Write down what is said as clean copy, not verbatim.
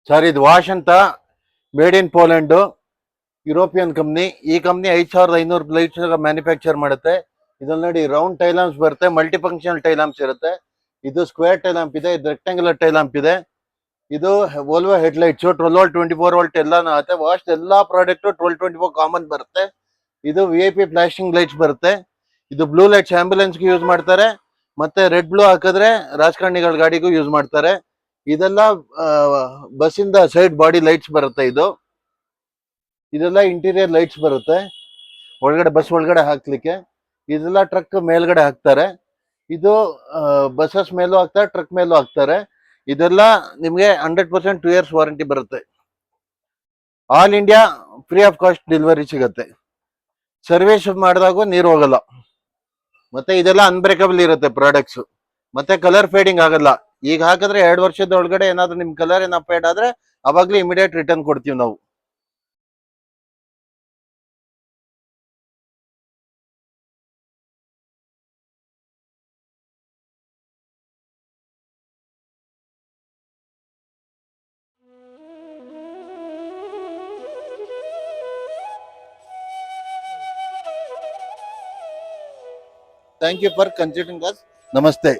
Sir ಇದು wash ಅಂತ made in Poland European company. ಈ ಕಂಪ್ನಿ 5500 ಲೈಟ್ಸ್ ಮ್ಯಾನುಫ್ಯಾಕ್ಚರ್ ಮಾಡುತ್ತೆ. ಇದ್ರಲ್ಲಿ ನೋಡಿ ರೌಂಡ್ ಟೈಲ್ ಲ್ಯಾಂಪ್ಸ್ ಬರುತ್ತೆ, ಮಲ್ಟಿ ಫಂಕ್ಷನಲ್ ಟೈಲ್ ಲ್ಯಾಂಪ್ಸ್ ಇರುತ್ತೆ. ಇದು ಸ್ಕ್ವೇರ್ ಟೈಲ್ ಲ್ಯಾಂಪ್ ಇದೆ, ಇದು ರೆಕ್ಟಾಂಗುಲರ್ ಟೈಲ್ ಲ್ಯಾಂಪ್ ಇದೆ. ಇದು Volvo head lights 12 volt 24 volt ಎಲ್ಲಾನು ಆಗುತ್ತೆ. ವಾಶ್ ಎಲ್ಲಾ ಪ್ರಾಡಕ್ಟ್ 12-24 ಕಾಮನ್ ಬರುತ್ತೆ. ಇದು VIP ಫ್ಲಾಶಿಂಗ್ ಲೈಟ್ಸ್ ಬರುತ್ತೆ. ಇದು ಬ್ಲೂ ಲೈಟ್ಸ್ ಆಂಬ್ಯುಲೆನ್ಸ್ಗೆ ಯೂಸ್ ಮಾಡ್ತಾರೆ, ಮತ್ತೆ ರೆಡ್ ಬ್ಲೂ ಹಾಕಿದ್ರೆ ರಾಜಕಾರಣಿಗಳ ಗಾಡಿಗೂ ಯೂಸ್ ಮಾಡ್ತಾರೆ. ಇದೆಲ್ಲ ಬಸ್ಸಿಂದ ಸೈಡ್ ಬಾಡಿ ಲೈಟ್ಸ್ ಬರುತ್ತೆ. ಇದೆಲ್ಲ ಇಂಟೀರಿಯರ್ ಲೈಟ್ಸ್ ಬರುತ್ತೆ ಒಳಗಡೆ, ಬಸ್ ಒಳಗಡೆ ಹಾಕ್ಲಿಕ್ಕೆ. ಇದೆಲ್ಲ ಟ್ರಕ್ ಮೇಲ್ಗಡೆ ಹಾಕ್ತಾರೆ. ಇದು ಬಸ್ಸಸ್ ಮೇಲೂ ಹಾಕ್ತಾರೆ, ಟ್ರಕ್ ಮೇಲೂ ಹಾಕ್ತಾರೆ. ಇದೆಲ್ಲ ನಿಮಗೆ 100% 2 years ವಾರಂಟಿ ಬರುತ್ತೆ. All India free of cost delivery ಸಿಗುತ್ತೆ. ಸರ್ವಿಸ್ ಮಾಡಿದಾಗ ನೀರು ಹೋಗಲ್ಲ. ಮತ್ತೆ ಇದೆಲ್ಲ ಅನ್ಬ್ರೇಕಬಲ್ ಇರುತ್ತೆ ಪ್ರಾಡಕ್ಟ್ಸ್. ಮತ್ತೆ ಕಲರ್ ಫೇಡಿಂಗ್ ಆಗಲ್ಲ. ಈಗ ಹಾಕಿದ್ರೆ 2 ವರ್ಷದ ಒಳಗಡೆ ಏನಾದ್ರು ನಿಮ್ ಕಲರ್ ಏನಾದ್ರು ಫೇಡ್ ಆದ್ರೆ ಅವಾಗ್ಲೇ ಇಮಿಡಿಯೇಟ್ ರಿಟರ್ನ್ ಕೊಡ್ತೀವಿ ನಾವು. Thank you for considering us. ನಮಸ್ತೆ.